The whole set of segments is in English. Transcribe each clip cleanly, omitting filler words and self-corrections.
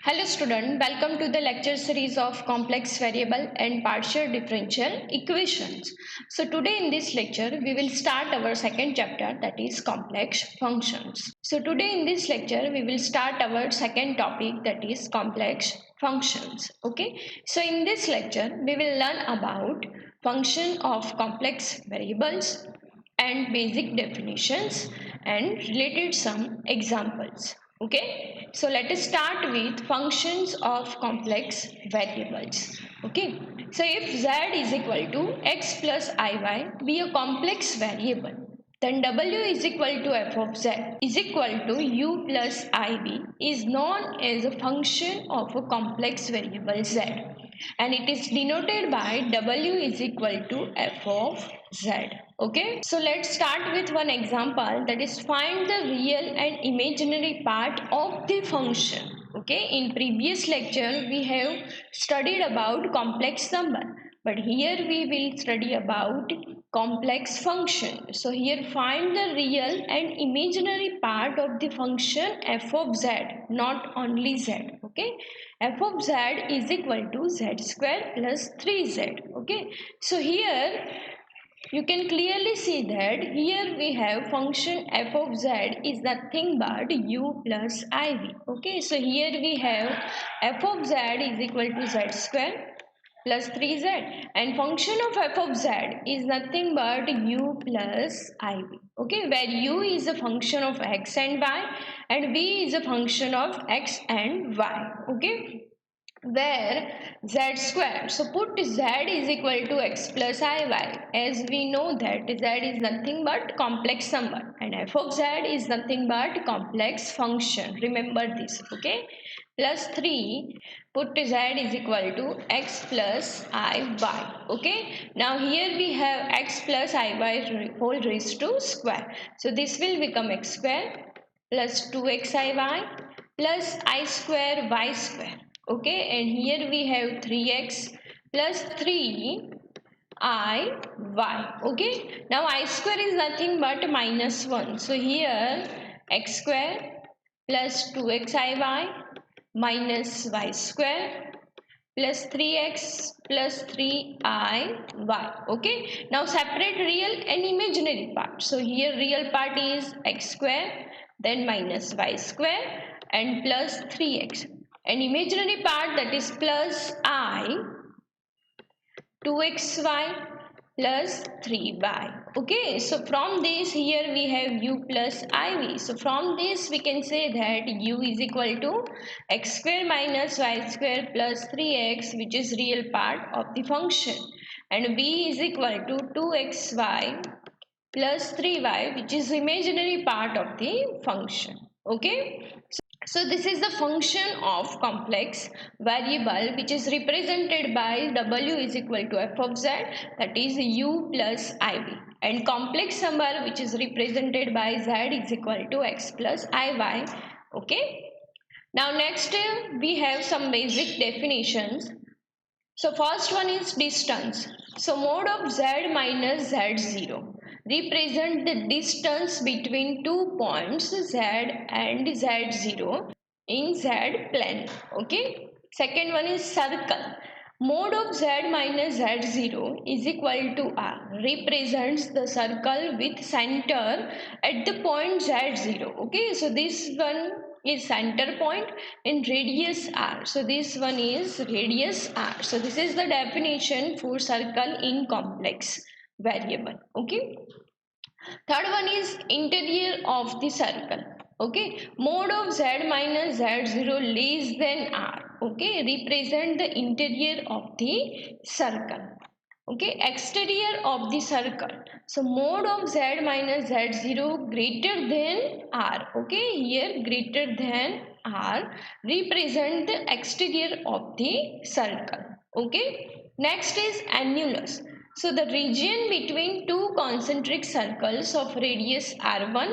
Hello student, welcome to the lecture series of complex variable and partial differential equations. So today in this lecture we will start our second chapter, that is complex functions. So today in this lecture we will start our second topic, that is complex functions. Okay, so in this lecture we will learn about function of complex variables and basic definitions and related some examples. Okay, so let us start with functions of complex variables. Okay, so if z is equal to x plus iy be a complex variable, then w is equal to f of z is equal to u plus iv is known as a function of a complex variable z, and it is denoted by w is equal to f of z. Okay, so let's start with one example, that is find the real and imaginary part of the function. Okay, in previous lecture we have studied about complex number, but here we will study about complex function. So here find the real and imaginary part of the function f of z, not only z. Okay, f of z is equal to z square plus 3z. Okay, so here you can clearly see that here we have function f of z is nothing but u plus iv. Okay, so here we have f of z is equal to z square plus 3z, and function of f of z is nothing but u plus iv. Okay, where u is a function of x and y and v is a function of x and y. Okay, where z square, so put z is equal to x plus iy, as we know that z is nothing but complex number and f of z is nothing but complex function, remember this. Okay, plus 3, put z is equal to x plus iy. Okay, now here we have x plus iy whole raised to square, so this will become x square plus 2xiy plus I square y square. Okay, and here we have 3x plus 3 I y. Okay, now I square is nothing but minus 1, so here x square plus 2xiy minus y square plus 3x plus 3iy. Okay, now separate real and imaginary part. So here real part is x square, then minus y square and plus 3x, and imaginary part, that is plus I 2xy plus 3y. Okay, so from this here we have u plus iv. So from this we can say that u is equal to x square minus y square plus 3x, which is real part of the function, and v is equal to 2xy plus 3y, which is imaginary part of the function. Okay, so this is the function of complex variable, which is represented by w is equal to f of z, that is u plus iv, and complex number which is represented by z is equal to x plus iy. Okay, now next we have some basic definitions. So first one is distance. So mode of z minus z0 represent the distance between two points z and z0 in z plane. Okay. Second one is circle. Mode of z minus z0 is equal to r represents the circle with center at the point z0. Okay, so this one is center point in radius r, so this one is radius r. So this is the definition for circle in complex variable. Okay, third one is interior of the circle. Okay, mode of z minus z0 less than r, okay, represent the interior of the circle. Okay, exterior of the circle, so mode of z minus z0 greater than r. Okay, here greater than r represent the exterior of the circle. Okay, next is annulus. So the region between two concentric circles of radius r1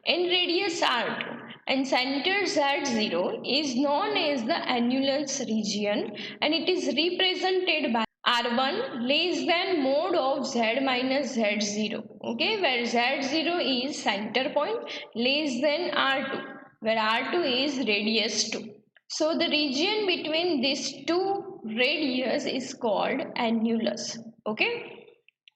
and radius r2 and center z0 is known as the annulus region, and it is represented by r1 less than mode of z minus z0. Okay, where z0 is center point, less than r2, where r2 is radius 2. So the region between these two radius is called annulus. Okay.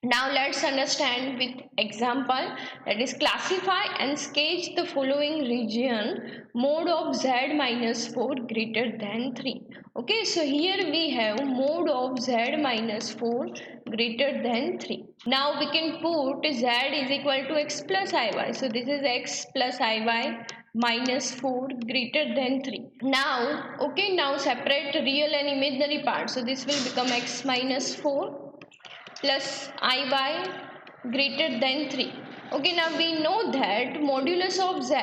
Now let's understand with example, that is classify and sketch the following region mode of z minus 4 greater than 3. Okay, so here we have mode of z minus 4 greater than 3. Now we can put z is equal to x plus iy. So this is x plus iy minus 4 greater than 3. Now, okay, now separate real and imaginary part. So this will become x minus 4 plus iy greater than 3. Okay, now we know that modulus of z,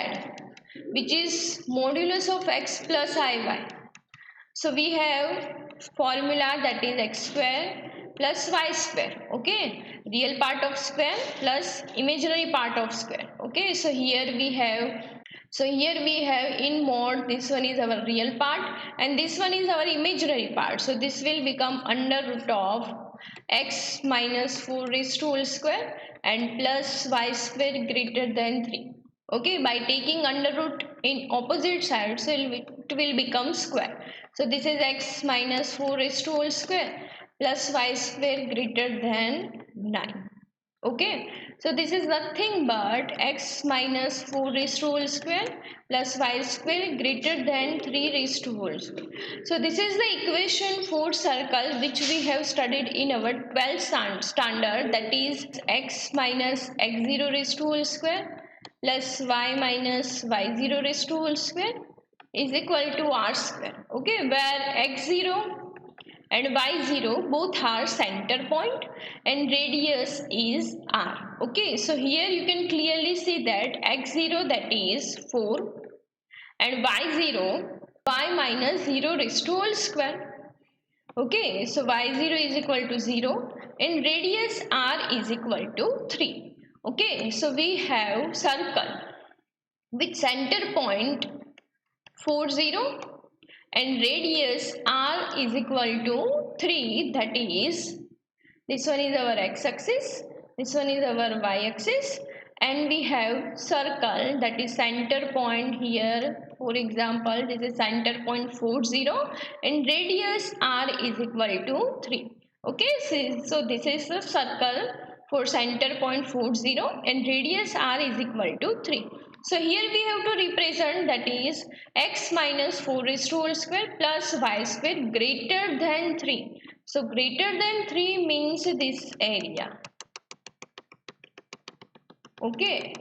which is modulus of x plus iy. So we have formula, that is x square plus y square. Okay, real part of square plus imaginary part of square. Okay, so here we have in mod, this one is our real part and this one is our imaginary part. So this will become under root of x minus 4 raised to whole square and plus y square greater than 3. Okay, by taking under root in opposite sides, so it will become square. So this is x minus 4 raised to whole square plus y square greater than 9. Okay, so this is nothing but x minus 4 raised to whole square plus y square greater than 3 raised to whole square. So this is the equation for circle which we have studied in our 12th standard, that is x minus x0 raised to whole square plus y minus y0 raised to whole square is equal to r square. Okay, where x0 and y0 both are center point and radius is r. Okay, so here you can clearly see that x0, that is 4, and y0 y minus 0 raised to whole square. Okay, so y0 is equal to 0 and radius r is equal to 3. Okay, so we have circle with center point 4, 0 and radius r is equal to 3, that is, this one is our x-axis, this one is our y-axis, and we have circle, that is center point here. For example, this is center point 4, 0 and radius r is equal to 3. Okay, so this is the circle for center point 4, 0 and radius r is equal to 3. So here we have to represent, that is x minus 4 raised to whole square plus y square greater than 3. So greater than 3 means this area. Okay,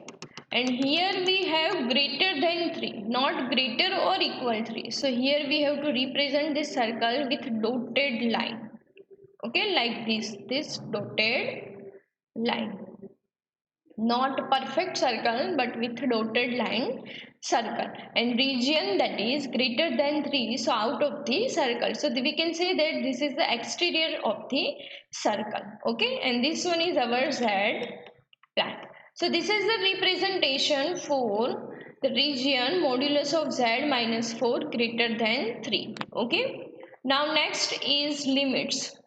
and here we have greater than 3, not greater or equal 3. So here we have to represent this circle with dotted line. Okay, like this dotted line. Not perfect circle but with dotted line circle, and region that is greater than 3, so out of the circle. So we can say that this is the exterior of the circle. Okay, and this one is our z plan. So this is the representation for the region modulus of z minus 4 greater than 3. Okay, now next is limits.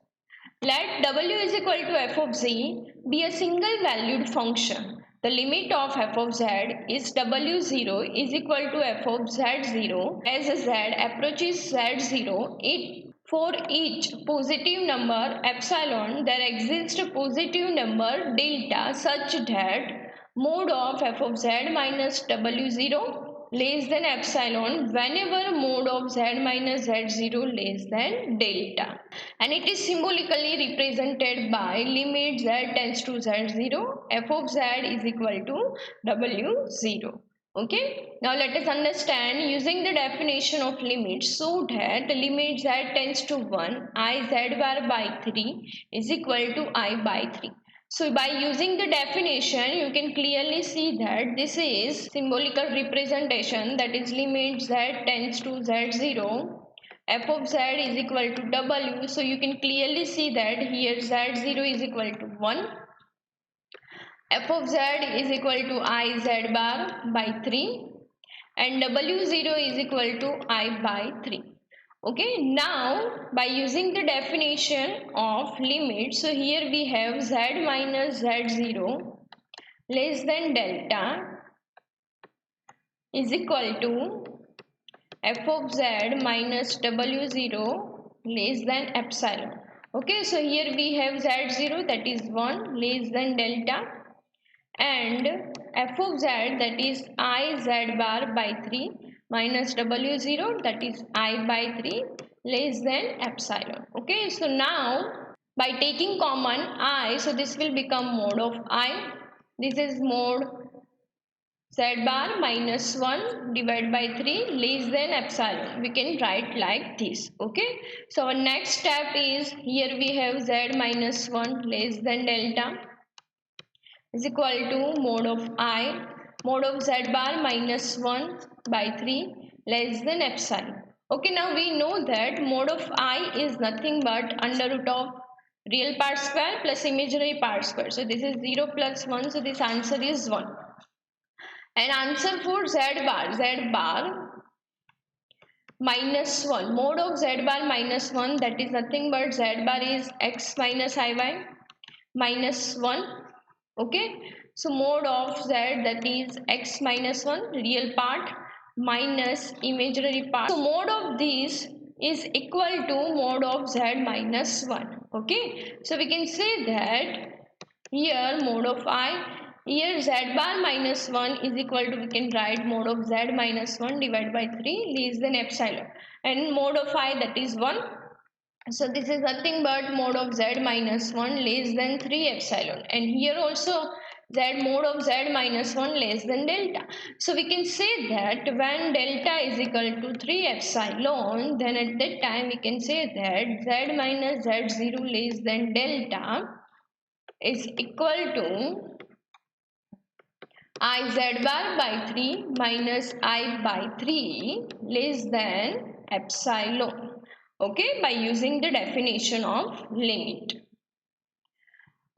Let w is equal to f of z be a single valued function. The limit of f of z is w0 is equal to f of z0 as z approaches z0. For each positive number epsilon, there exists a positive number delta such that mode of f of z minus w0 less than epsilon whenever mode of z minus z0 less than delta, and it is symbolically represented by limit z tends to z0, f of z is equal to w0. Okay, now let us understand using the definition of limits, so that the limit z tends to 1, I z bar by 3 is equal to I by 3. So by using the definition, you can clearly see that this is symbolical representation, that is limit z tends to z0, f of z is equal to w. So you can clearly see that here z0 is equal to 1, f of z is equal to I z bar by 3 and w0 is equal to I by 3. Okay, now by using the definition of limit, so here we have z minus z0 less than delta is equal to f of z minus w0 less than epsilon. Okay, so here we have z0 that is 1 less than delta, and f of z that is I z bar by 3 minus w0 that is I by 3 less than epsilon. Okay, so now by taking common I, so this will become mod of I. This is mod z bar minus 1 divided by 3 less than epsilon. We can write like this. Okay, so our next step is, here we have z minus 1 less than delta is equal to mod of I, mod of z bar minus 1 by 3 less than epsilon. Okay, now we know that mod of I is nothing but under root of real part square plus imaginary part square. So this is 0 plus 1, so this answer is 1. And answer for z bar minus 1, mod of z bar minus 1, that is nothing but z bar is x minus iy minus 1. Okay, so mod of z that is x minus 1 real part minus imaginary part. So mod of this is equal to mod of z minus 1. Okay, so we can say that here mod of I, here z bar minus 1 is equal to, we can write mod of z minus 1 divided by 3 less than epsilon, and mod of I that is 1. So this is nothing but mod of z minus 1 less than 3 epsilon, and here also z mod of z minus 1 less than delta. So we can say that when delta is equal to 3 epsilon, then at that time we can say that z minus z0 less than delta is equal to I z bar by 3 minus I by 3 less than epsilon. Okay, by using the definition of limit.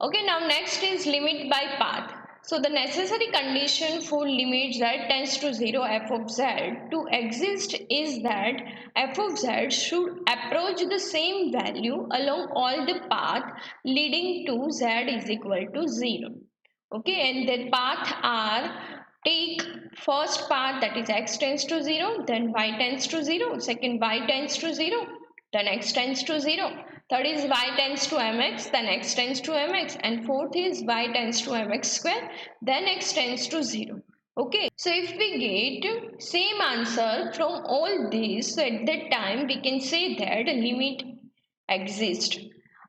Okay, now next is limit by path. So the necessary condition for limit z tends to 0 f of z to exist is that f of z should approach the same value along all the path leading to z is equal to 0. Okay, and the path are, take first path that is x tends to 0, then y tends to 0, second y tends to 0, then x tends to 0, third is y tends to mx, then x tends to mx, and fourth is y tends to mx square, then x tends to 0. Okay, so if we get same answer from all these, so at that time we can say that limit exists.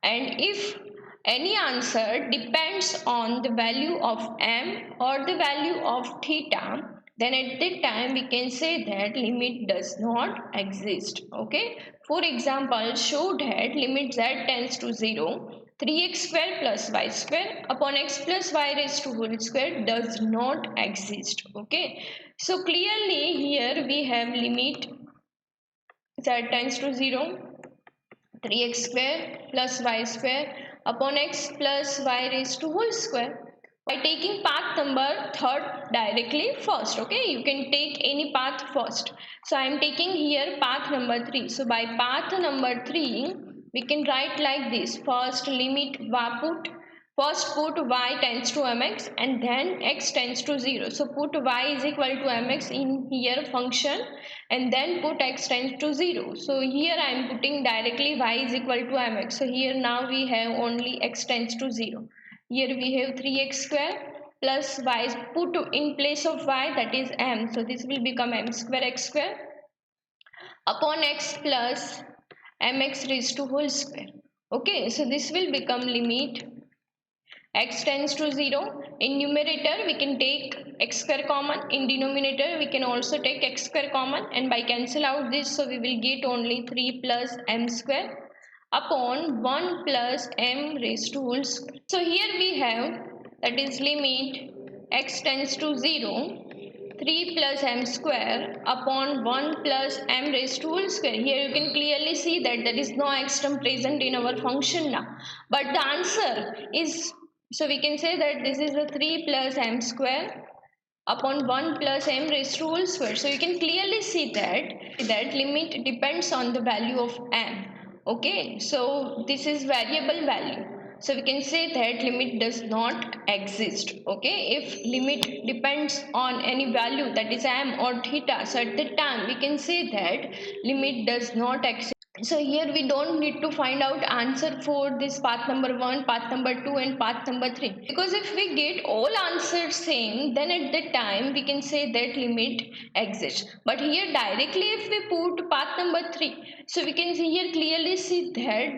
And if any answer depends on the value of m or the value of theta, then at that time we can say that limit does not exist. Okay, for example, show that limit z tends to 0, 3x square plus y square upon x plus y raised to whole square does not exist. Okay, so clearly here we have limit z tends to 0, 3x square plus y square upon x plus y raised to whole square. By taking path number third directly first, okay, you can take any path first. So I am taking here path number 3. So by path number 3, we can write like this. First limit first put y tends to mx and then x tends to 0. So put y is equal to mx in here function and then put x tends to 0. So here I am putting directly y is equal to mx. So here now we have only x tends to 0. Here we have 3x square plus y, put in place of y that is m. So this will become m square x square upon x plus mx raised to whole square. Okay, so this will become limit x tends to 0. In numerator we can take x square common, in denominator we can also take x square common, and by cancel out this, so we will get only 3 plus m square upon 1 plus m raised to whole square. So here we have, that is limit x tends to 0, 3 plus m square upon 1 plus m raised to whole square. Here you can clearly see that there is no x term present in our function now, but the answer is, so we can say that this is the 3 plus m square upon 1 plus m raised to whole square. So you can clearly see that limit depends on the value of m. Okay, so this is variable value. so we can say that limit does not exist. Okay, if limit depends on any value, that is m or theta, so at that time we can say that limit does not exist. So here we don't need to find out answer for this path number 1, path number 2 and path number 3, because if we get all answers same, then at that time we can say that limit exists. But here directly if we put path number 3, so we can see here clearly see that,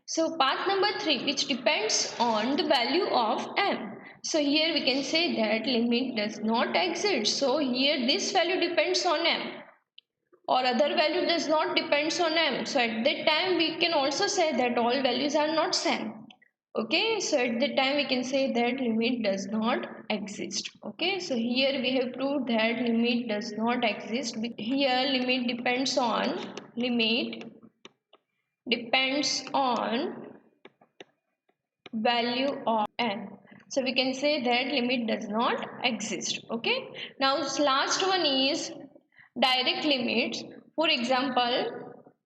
so path number 3 which depends on the value of m, so here we can say that limit does not exist. So here this value depends on m or other value does not depends on m, so at that time we can also say that all values are not same. Okay, so at that time we can say that limit does not exist. Okay, so here we have proved that limit does not exist. Here limit depends on value of n, so we can say that limit does not exist. Okay, now last one is direct limits. For example,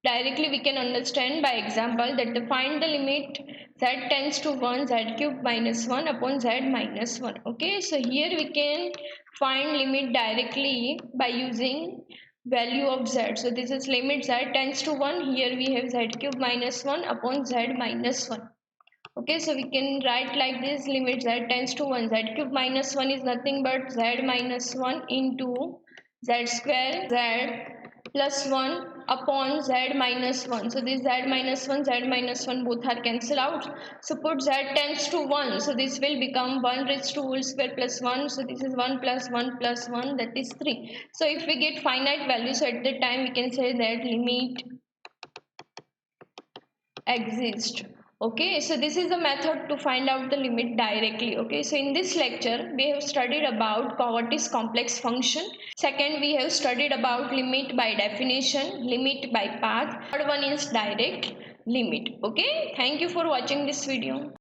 directly we can understand by example that find the limit z tends to 1 z cube minus 1 upon z minus 1. Okay, so here we can find limit directly by using value of z. So this is limit z tends to 1, here we have z cube minus 1 upon z minus 1. Okay, so we can write like this, limit z tends to 1, z cube minus 1 is nothing but z minus 1 into z square z plus 1 upon z minus 1. So this z minus 1 both are cancel out. So put z tends to 1, so this will become 1 raised to whole square plus 1. So this is 1 plus 1 plus 1, that is 3. So if we get finite values, so at that time we can say that limit exists. Okay, so this is the method to find out the limit directly. Okay, so in this lecture we have studied about Courtis complex function. Second, we have studied about limit by definition, limit by path. Third one is direct limit. Okay, thank you for watching this video.